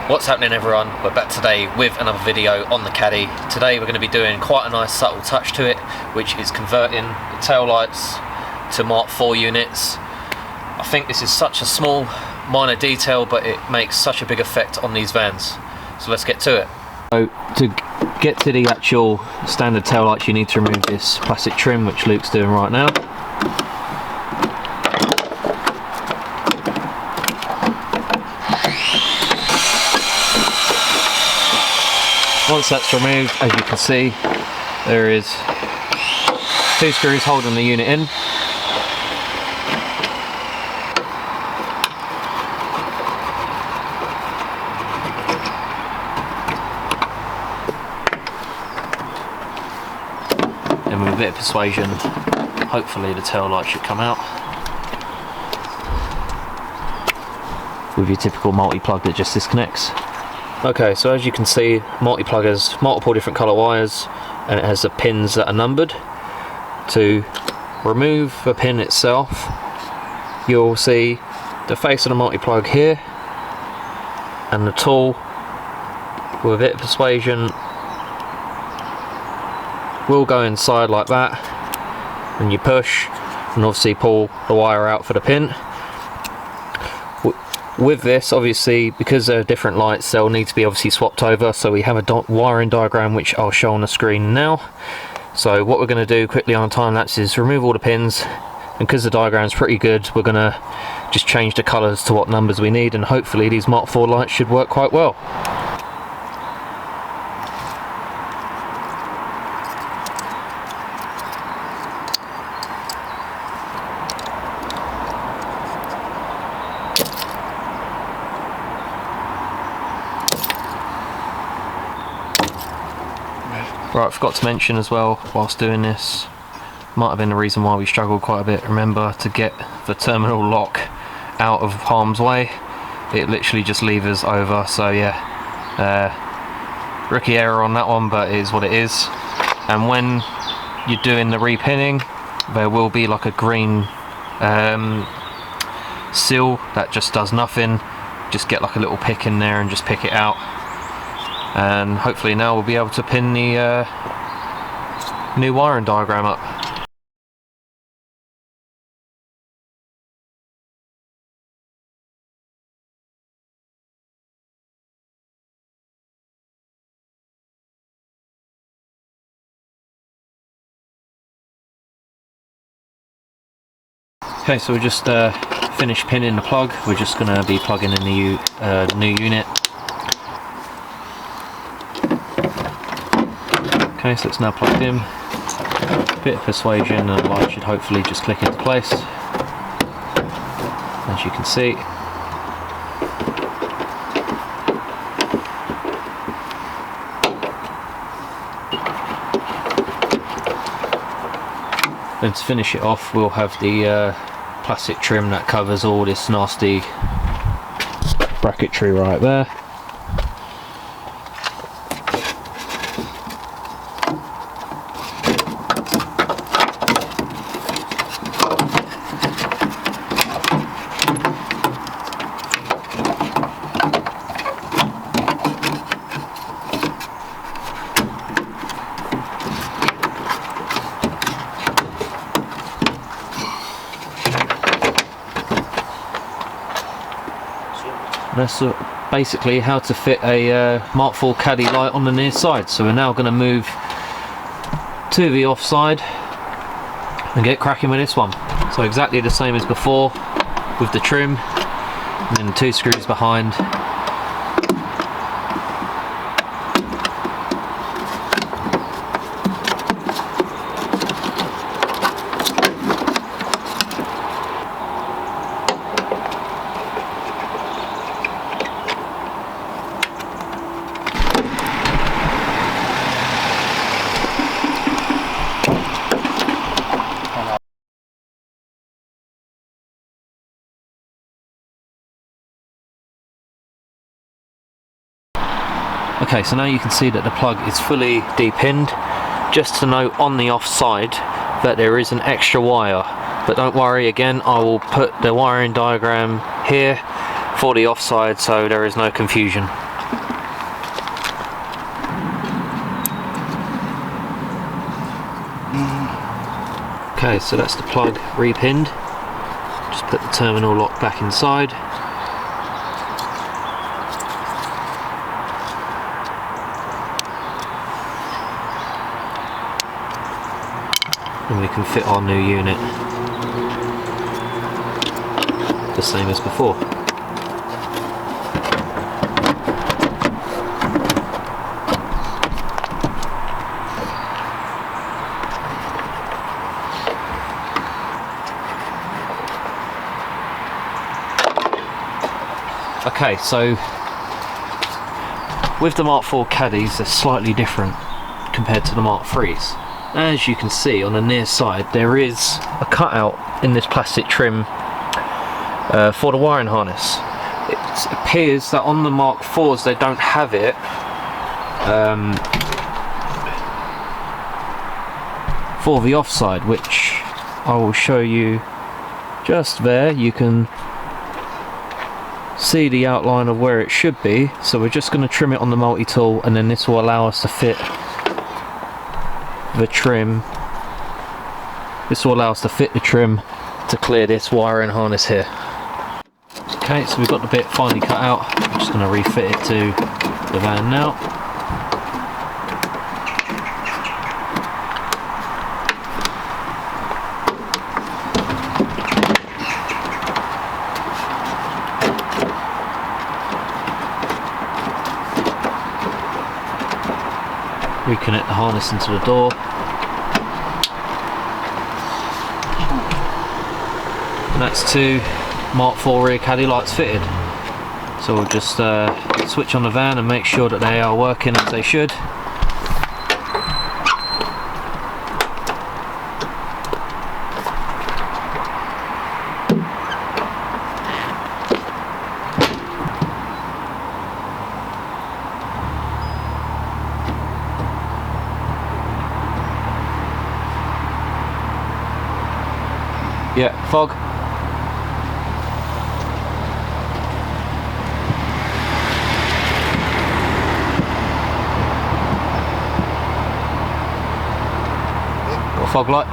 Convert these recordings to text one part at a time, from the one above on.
What's happening, everyone? We're back today with another video on the Caddy. Today we're going to be doing quite a nice subtle touch to it, which is converting the tail lights to Mark 4 units. I think this is such a small minor detail, but it makes such a big effect on these vans. So let's get to it. So to get to the actual standard tail lights, you need to remove this plastic trim, which Luke's doing right now. Once that's removed, as you can see, there is 2 screws holding the unit in. And with a bit of persuasion, hopefully the tail light should come out. With your typical multi-plug that just disconnects. Okay, so as you can see, multi-plug has multiple different colour wires, and it has the pins that are numbered. To remove the pin itself, you'll see the face of the multi-plug here, and the tool, with a bit of persuasion, will go inside like that, and you push and obviously pull the wire out for the pin. With this, obviously, because they're different lights, they'll need to be obviously swapped over, so we have a wiring diagram which I'll show on the screen now. So what we're going to do quickly on time lapse is remove all the pins, and because the diagram's pretty good, we're going to just change the colours to what numbers we need, and hopefully these Mark 4 lights should work quite well. Right, I forgot to mention as well, whilst doing this, might have been the reason why we struggled quite a bit. Remember to get the terminal lock out of harm's way. It literally just levers over, so yeah, rookie error on that one, but it is what it is. And when you're doing the repinning, there will be like a green seal that just does nothing. Just get like a little pick in there and just pick it out. And hopefully now we'll be able to pin the new wiring diagram up. Okay, so we just finished pinning the plug. We're just going to be plugging in the new unit. Okay, so it's now plugged in. A bit of persuasion and the light should hopefully just click into place. As you can see. Then to finish it off, we'll have the plastic trim that covers all this nasty bracketry right there. That's basically how to fit a Mark 4 Caddy light on the near side. So we're now going to move to the offside and get cracking with this one. So exactly the same as before with the trim, and then 2 screws behind. Okay, so now you can see that the plug is fully depinned. Just to note on the offside that there is an extra wire But don't worry, again, I will put the wiring diagram here for the offside so there is no confusion. Okay, so that's the plug repinned. Just put the terminal lock back inside. And we can fit our new unit the same as before. Okay, so with the Mark 4 caddies, they're slightly different compared to the Mark 3s. As you can see on the near side, there is a cutout in this plastic trim for the wiring harness. It appears that on the Mark 4s they don't have it for the offside, which I will show you just there. You can see the outline of where it should be, so we're just going to trim it on the multi-tool, and then this will allow us to fit the trim. This will allow us to fit the trim to clear this wiring harness here. Okay, so we've got the bit finally cut out. I'm just going to refit it to the van now. Reconnect the harness into the door. And that's 2 Mark 4 rear caddy lights fitted. So we'll just switch on the van and make sure that they are working as they should. Yeah, fog. Got a fog light.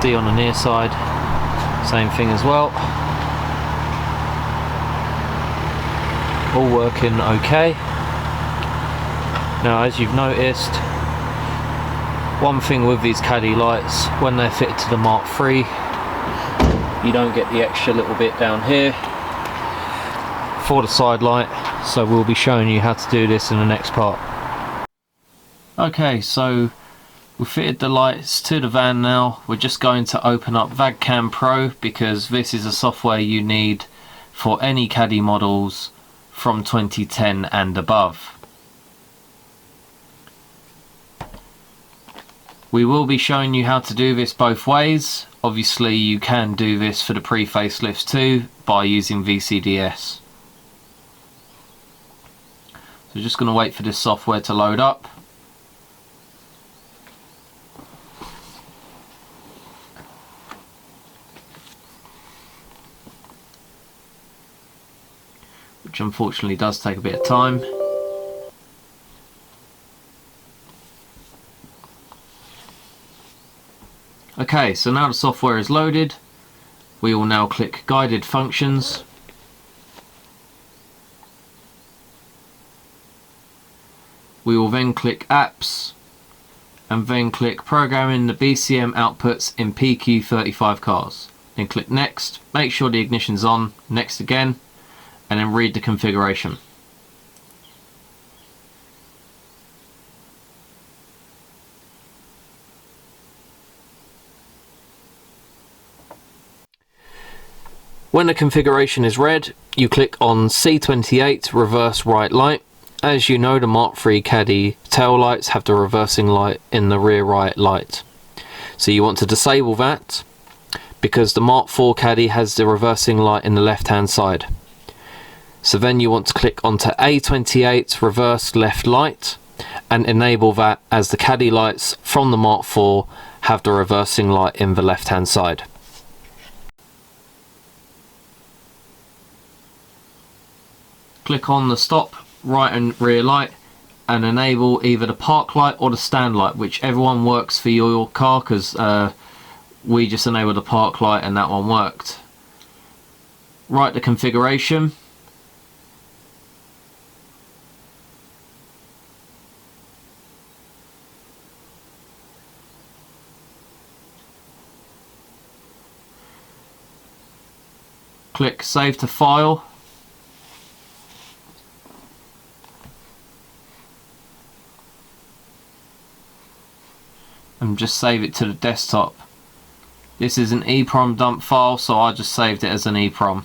D on the near side, same thing as well. All working okay. Now, as you've noticed, one thing with these caddy lights, when they're fitted to the Mark 3, you don't get the extra little bit down here for the side light, so we'll be showing you how to do this in the next part. Okay, so we've fitted the lights to the van now. We're just going to open up VAGCAM Pro, because this is a software you need for any caddy models from 2010 and above. We will be showing you how to do this both ways. Obviously you can do this for the pre-facelifts too by using VCDS. So just going to wait for this software to load up. Which unfortunately does take a bit of time. Okay, so now the software is loaded, we will now click Guided Functions. We will then click Apps, and then click Programming the BCM outputs in PQ35 cars. Then click Next, make sure the ignition's on, Next again, and then read the configuration. When the configuration is read, you click on C28 reverse right light. As you know, the Mark 3 caddy tail lights have the reversing light in the rear right light. So you want to disable that, because the Mark 4 caddy has the reversing light in the left hand side. So then you want to click onto A28 reverse left light, and enable that as the Caddy lights from the Mark IV have the reversing light in the left hand side. Click on the stop, right and rear light and enable either the park light or the stand light, whichever one works for your car, because we just enabled the park light and that one worked. Write the configuration. Click save to file. And just save it to the desktop. This is an EEPROM dump file, so I just saved it as an EEPROM.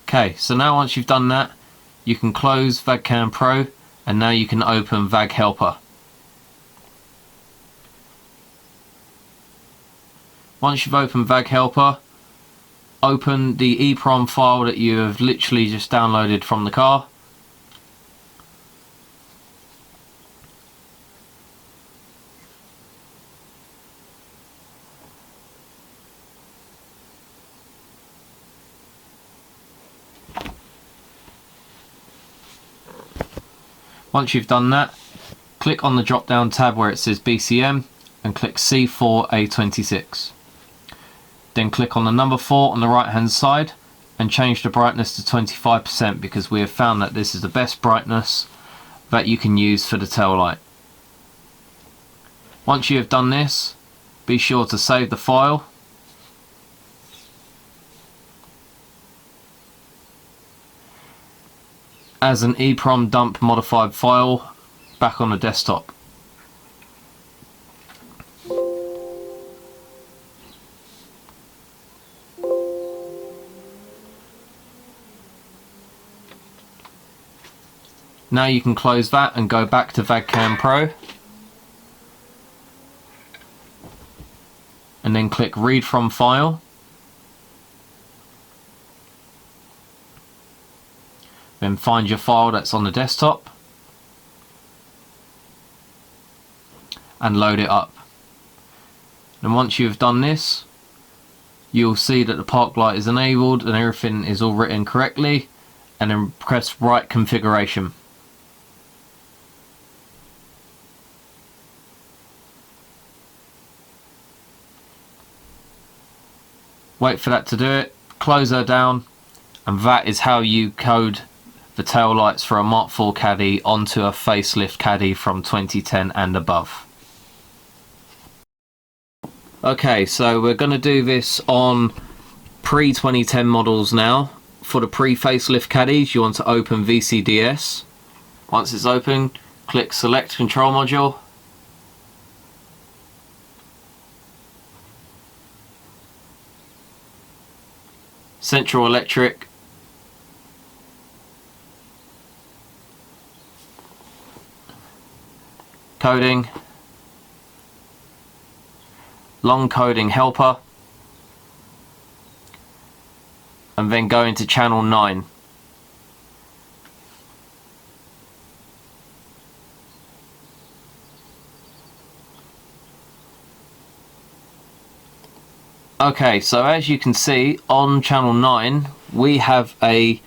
Okay, so now once you've done that, you can close VAGCAM Pro, and now you can open VAG Helper. Once you've opened VAG Helper, open the EEPROM file that you have literally just downloaded from the car. Once you've done that, click on the drop down tab where it says BCM and click C4A26. Then click on the number 4 on the right hand side and change the brightness to 25%, because we have found that this is the best brightness that you can use for the tail light. Once you have done this, be sure to save the file. As an EEPROM dump modified file back on the desktop. Now you can close that and go back to VAGCAM Pro and then click read from file. Then find your file that's on the desktop and load it up. And once you've done this, you'll see that the park light is enabled and everything is all written correctly, and then press write configuration. Wait for that to do it, close her down, and that is how you code the tail lights for a Mark IV Caddy onto a facelift Caddy from 2010 and above. Okay, so we're going to do this on pre-2010 models now. For the pre-facelift Caddies, you want to open VCDS. Once it's open, click select control module. Central electric. Coding, long coding helper, and then go into channel 9. Okay, so as you can see on channel 9 we have a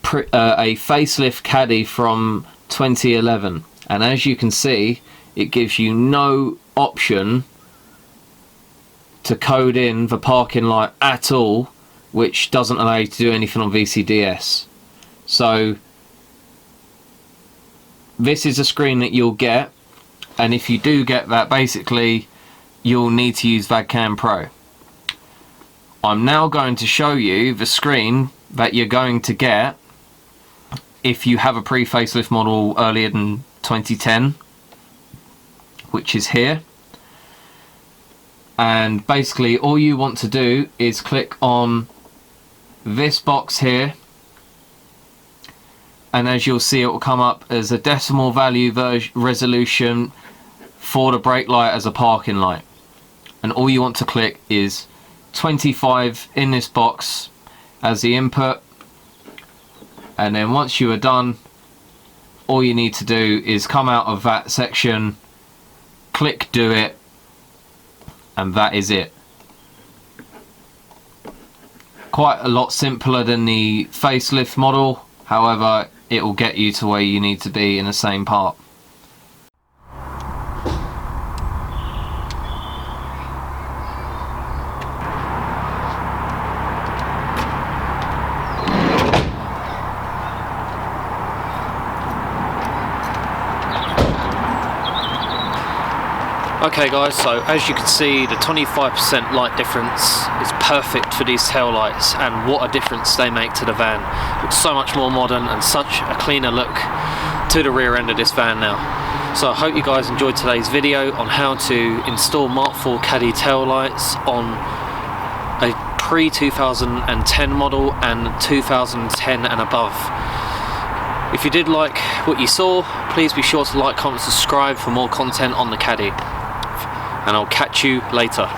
facelift Caddy from 2011. And as you can see, it gives you no option to code in the parking light at all, which doesn't allow you to do anything on VCDS. So this is a screen that you'll get, and if you do get that, basically you'll need to use VAGCAM Pro. I'm now going to show you the screen that you're going to get if you have a pre-facelift model earlier than 2010, which is here. And basically all you want to do is click on this box here, and as you'll see, it will come up as a decimal value resolution for the brake light as a parking light, and all you want to click is 25 in this box as the input, and then once you are done, all you need to do is come out of that section, click do it, and that is it. Quite a lot simpler than the facelift model, however it will get you to where you need to be in the same part. Okay guys, so as you can see, the 25% light difference is perfect for these tail lights, and what a difference they make to the van. It's so much more modern and such a cleaner look to the rear end of this van now. So I hope you guys enjoyed today's video on how to install Mark IV Caddy tail lights on a pre-2010 model and 2010 and above. If you did like what you saw, please be sure to like, comment, subscribe for more content on the Caddy. And I'll catch you later.